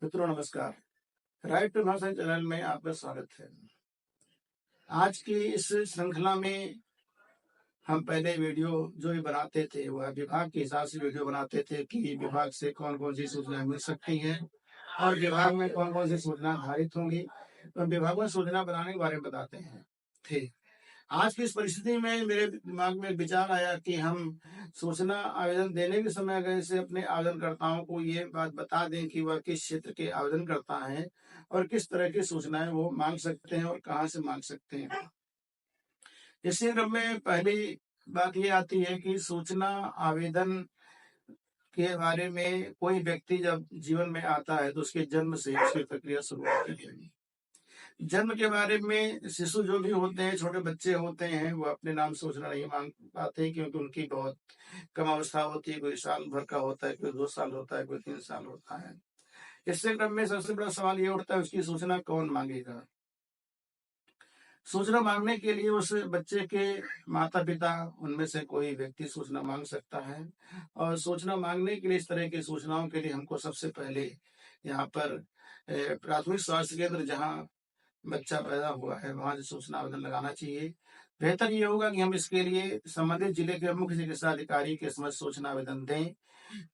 मित्रों नमस्कार। Right to भाषा चैनल में आपका स्वागत है। आज की इस श्रृंखला में हम पहले वीडियो जो भी बनाते थे वह विभाग के हिसाब से वीडियो बनाते थे कि विभाग से कौन कौन सी सूचना मिल सकती है और विभाग में कौन कौन सी सूचना धारित होंगी, तो विभाग में सूचना बनाने के बारे में बताते हैं। ठीक, आज की इस परिस्थिति में मेरे दिमाग में विचार आया कि हम सूचना आवेदन देने के समय अगर इसे अपने आवेदनकर्ताओं को ये बात बता दें कि वह किस क्षेत्र के आवेदन करता है और किस तरह की सूचनाएं वो मांग सकते हैं और कहाँ से मांग सकते हैं। इसी क्रम में पहली बात ये आती है कि सूचना आवेदन के बारे में कोई व्यक्ति जब जीवन में आता है तो उसके जन्म से उसकी प्रक्रिया शुरू होती है। जन्म के बारे में शिशु जो भी होते हैं, छोटे बच्चे होते हैं, वो अपने नाम सूचना नहीं मांग पाते क्योंकि उनकी बहुत कम अवस्था होती है। कोई साल भर का होता है, कोई 2 साल होता है, कोई 3 साल होता है। इससे क्रम में सबसे बड़ा सवाल ये उठता है उसकी सूचना कौन मांगेगा। सूचना मांगने के लिए उस बच्चे के माता पिता उनमें से कोई व्यक्ति सूचना मांग सकता है और सूचना मांगने के लिए इस तरह की सूचनाओं के लिए हमको सबसे पहले यहाँ पर प्राथमिक स्वास्थ्य केंद्र जहाँ बच्चा पैदा हुआ है वहां से सूचना आवेदन लगाना चाहिए। बेहतर ये होगा कि हम इसके लिए संबंधित जिले के मुख्य चिकित्सा अधिकारी के समक्ष सूचना आवेदन दें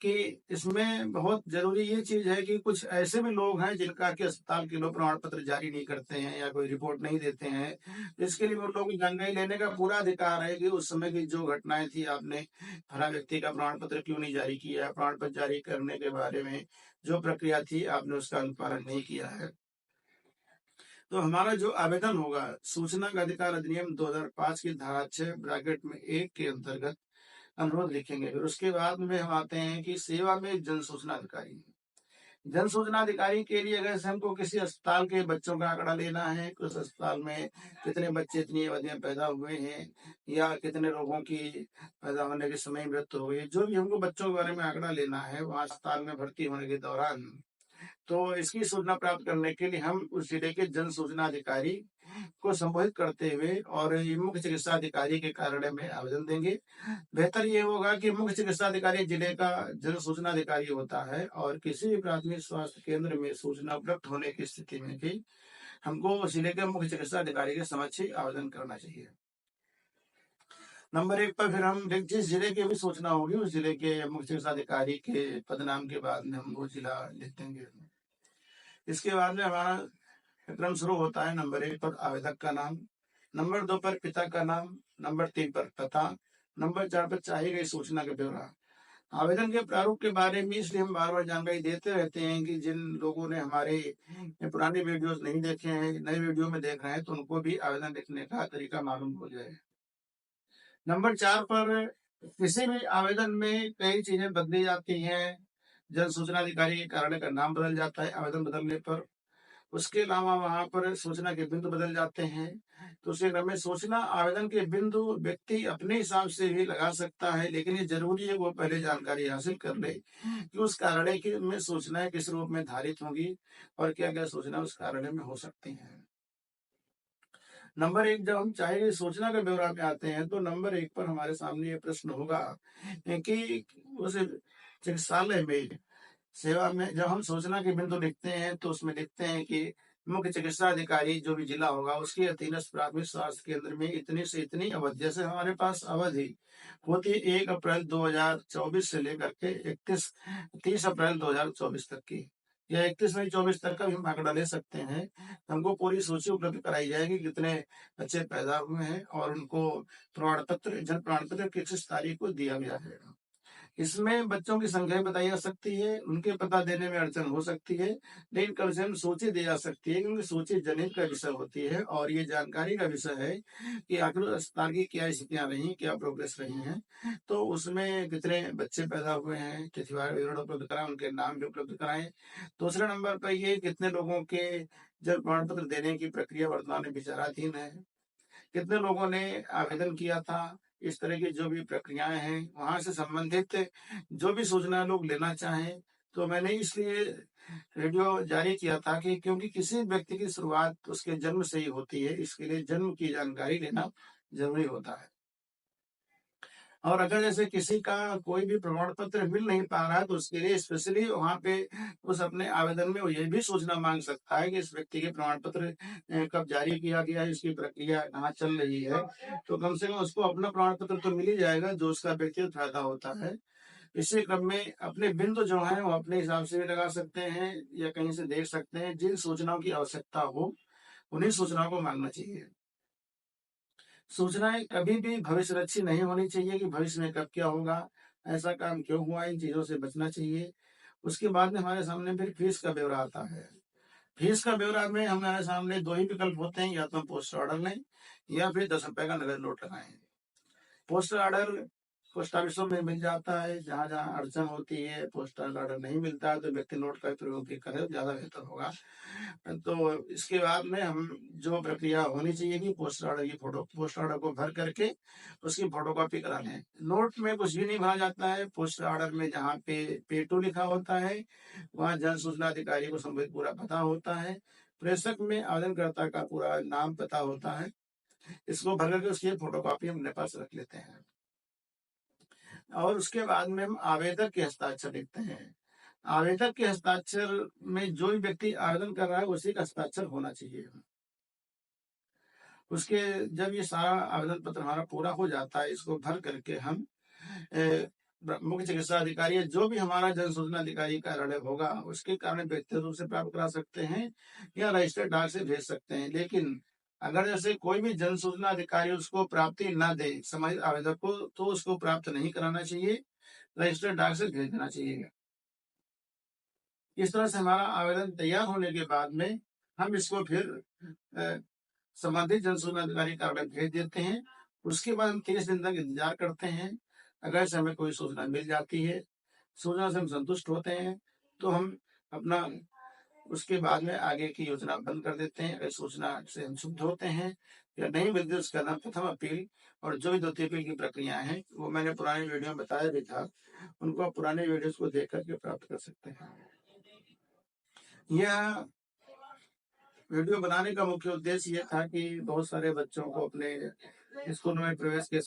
कि इसमें बहुत जरूरी ये चीज है कि कुछ ऐसे भी लोग हैं जिनका कि अस्पताल के लोग प्रमाण पत्र जारी नहीं करते हैं या कोई रिपोर्ट नहीं देते हैं। इसके लिए वो लोग जानकारी लेने का पूरा अधिकार है कि उस समय की जो घटनाएं थी आपने फला व्यक्ति का प्रमाण पत्र क्यों नहीं जारी किया, प्रमाण पत्र जारी करने के बारे में जो प्रक्रिया थी आपने उसका अनुपालन नहीं किया है। तो हमारा जो आवेदन होगा सूचना का अधिकार अधिनियम 2005 की धारा 6 ब्रैकेट में 1 के अंतर्गत अनुरोध लिखेंगे। फिर उसके बाद में हम आते हैं कि सेवा में जन सूचना अधिकारी। जन सूचना अधिकारी के लिए अगर हमको किसी अस्पताल के बच्चों का आंकड़ा लेना है, उस अस्पताल में कितने बच्चे इतनी अवधि में पैदा हुए हैं या कितने लोगों की पैदा होने के समय मृत्यु हुई है, जो भी हमको बच्चों के बारे में आंकड़ा लेना है वहाँ अस्पताल में भर्ती होने के दौरान, तो इसकी सूचना प्राप्त करने के लिए हम उस जिले के जन सूचना अधिकारी को संबोधित करते हुए और मुख्य चिकित्सा अधिकारी के कार्यालय में आवेदन देंगे। बेहतर ये होगा कि मुख्य चिकित्सा अधिकारी जिले का जन सूचना अधिकारी होता है और किसी भी प्राथमिक स्वास्थ्य केंद्र में सूचना उपलब्ध होने की स्थिति में भी हमको जिले के मुख्य चिकित्सा अधिकारी के समक्ष ही आवेदन करना चाहिए। नंबर 1 पर फिर हम जिस जिले की भी सूचना होगी उस जिले के मुख्य चिकित्सा अधिकारी के पदनाम के बाद में हम वो जिला लिख देंगे। इसके बाद में हमारा क्रम शुरू होता है। नंबर 1 पर आवेदक का नाम, नंबर 2 पर पिता का नाम, नंबर 3 पर पता, नंबर 4 पर चाहिए गई सूचना का ब्यौरा। आवेदन के प्रारूप के बारे में इसलिए हम बार बार जानकारी देते रहते हैं कि जिन लोगों ने हमारे पुराने वीडियोस नहीं देखे हैं, नए वीडियो में देख रहे हैं, तो उनको भी आवेदन लिखने का तरीका मालूम हो जाए। नंबर 4 पर किसी भी आवेदन में कई चीजें बदली जाती हैं। जन सूचना अधिकारी के कार्यालय का नाम बदल जाता है आवेदन बदलने पर। उसके अलावा वहां पर सूचना के बिंदु बदल जाते हैं। तो उसी क्रम में सूचना आवेदन के बिंदु व्यक्ति अपने हिसाब से भी लगा सकता है, लेकिन ये जरूरी है वो पहले जानकारी हासिल कर ले कि उस कार्यालय की में सूचनाएं किस रूप में धारित होंगी और क्या क्या सूचना उस कार्यालय में हो सकती है। नंबर 1 जब हम चाहे सूचना के ब्यौरा में आते हैं तो नंबर 1 पर हमारे सामने ये प्रश्न होगा कि उस चिकित्सालय में सेवा में जब हम सूचना के बिंदु लिखते हैं तो उसमें लिखते हैं कि मुख्य चिकित्सा अधिकारी जो भी जिला होगा उसके अधीनस्थ प्राथमिक स्वास्थ्य केंद्र में इतनी से इतनी अवधि, जैसे हमारे पास अवधि होती है 1 अप्रैल 2024 से लेकर के 30 अप्रैल 2024 तक की, या 31 मई 24 तक का भी हम आंकड़ा ले सकते हैं। हमको पूरी सूची उपलब्ध कराई जाएगी कितने बच्चे पैदा हुए हैं और उनको प्रमाण पत्र, जन्म प्रमाण पत्र किस तारीख को दिया गया है। इसमें बच्चों की संख्या बताई जा सकती है, उनके पता देने में अड़चन हो सकती है, लेकिन कम से कम सूची दी जा सकती है क्योंकि सूची जनहित का विषय होती है और ये जानकारी का विषय है कि आखिर अस्पताल की क्या स्थितियां रही, क्या प्रोग्रेस रही हैं, तो उसमें कितने बच्चे पैदा हुए हैं, तिथिवार विवरण उपलब्ध कराएं, उनके नाम भी उपलब्ध कराएं। दूसरे नंबर पर ये कितने लोगों के जन्म प्रमाण पत्र देने की प्रक्रिया वर्तमान में विचाराधीन है, कितने लोगों ने आवेदन किया था, इस तरह की जो भी प्रक्रियाएं हैं वहां से संबंधित जो भी सूचना लोग लेना चाहें। तो मैंने इसलिए वीडियो जारी किया था कि क्योंकि किसी व्यक्ति की शुरुआत उसके जन्म से ही होती है, इसके लिए जन्म की जानकारी लेना जरूरी होता है। और अगर जैसे किसी का कोई भी प्रमाण पत्र मिल नहीं पा रहा है, तो उसके लिए स्पेशली वहाँ पे उस अपने आवेदन में वो ये भी सूचना माँग सकता है कि इस व्यक्ति के प्रमाण पत्र कब जारी किया गया है, इसकी प्रक्रिया कहाँ चल रही है। तो कम से कम उसको अपना प्रमाण पत्र तो मिल ही जाएगा, जो उसका व्यक्तिगत फ़ायदा होता है। इसी क्रम में अपने बिंदु जो हैं, वो अपने हिसाब से भी लगा सकते हैं या कहीं से देख सकते हैं। जिन सूचनाओं की आवश्यकता हो, उन्हीं सूचनाओं को माँगना चाहिए। सूचनाएँ कभी भी भविष्यलक्ष्य नहीं होनी चाहिए कि भविष्य में कब क्या होगा, ऐसा काम क्यों हुआ, इन चीज़ों से बचना चाहिए। उसके बाद में हमारे सामने फिर फीस का ब्यौरा आता है। फीस का ब्यौरा में हमारे सामने 2 ही विकल्प होते हैं, या तो हम पोस्टर ऑर्डर लें या फिर ₹10 का नगद नोट लगाएँ। पोस्टल ऑर्डर पोस्ट ऑफिसों में मिल जाता है, जहाँ-जहाँ अड़चन होती है, पोस्टल ऑर्डर नहीं मिलता है, तो व्यक्ति नोट का प्रयोग भी करे, ज़्यादा बेहतर होगा। तो इसके बाद में हम जो प्रक्रिया होनी चाहिए कि पोस्ट ऑर्डर को भर करके उसकी फ़ोटोकॉपी करा लें। नोट में कुछ भी नहीं भरा जाता है, पोस्ट ऑर्डर में जहाँ पे पे टू लिखा होता है, वहाँ जन सूचना अधिकारी को संबंधित पूरा पता होता है। प्रेषक में आवेदनकर्ता का पूरा नाम पता होता है। इसको भर करके उसकी फ़ोटोकॉपी हम अपने पास रख लेते हैं। और उसके बाद में हम आवेदक के हस्ताक्षर लिखते हैं। आवेदक के हस्ताक्षर में जो भी व्यक्ति आवेदन कर रहा है, उसी का हस्ताक्षर होना चाहिए। उसके जब ये सारा आवेदन पत्र हमारा पूरा हो जाता है, इसको भर करके हम मुख्य चिकित्सा अधिकारी या जो भी हमारा जन सूचना अधिकारी कार्यालय होगा, उसके कारण व्यक्तिगत रूप से प्राप्त करा सकते हैं या रजिस्टर्ड डाक से भेज सकते हैं। लेकिन अगर जैसे कोई भी जन सूचना अधिकारी उसको प्राप्ति ना दे संबंधित आवेदक को, तो उसको प्राप्त नहीं कराना चाहिए, रजिस्टर्ड डाक से भेज देना चाहिए। इस तरह से हमारा आवेदन तैयार होने के बाद में हम इसको फिर अ, संबंधित जन सूचना अधिकारी कार्यालय भेज देते हैं। उसके बाद हम 30 दिन तक इंतजार करते हैं। अगर से हमें कोई सूचना मिल जाती है, सूचना से हम संतुष्ट होते हैं, तो हम अपना उसके बाद में आगे की योजना बंद कर देते हैं। अगर सूचना से हम शुद्ध होते हैं या नहीं मिलती, उसका नाम प्रथम अपील और जो भी द्वितीय अपील की प्रक्रियाएँ हैं, वो मैंने पुराने वीडियो में बताया भी था। उनको आप पुराने वीडियोज़ को देख कर के प्राप्त कर सकते हैं। यह वीडियो बनाने का मुख्य उद्देश्य ये था कि बहुत सारे बच्चों को अपने स्कूल में प्रवेश के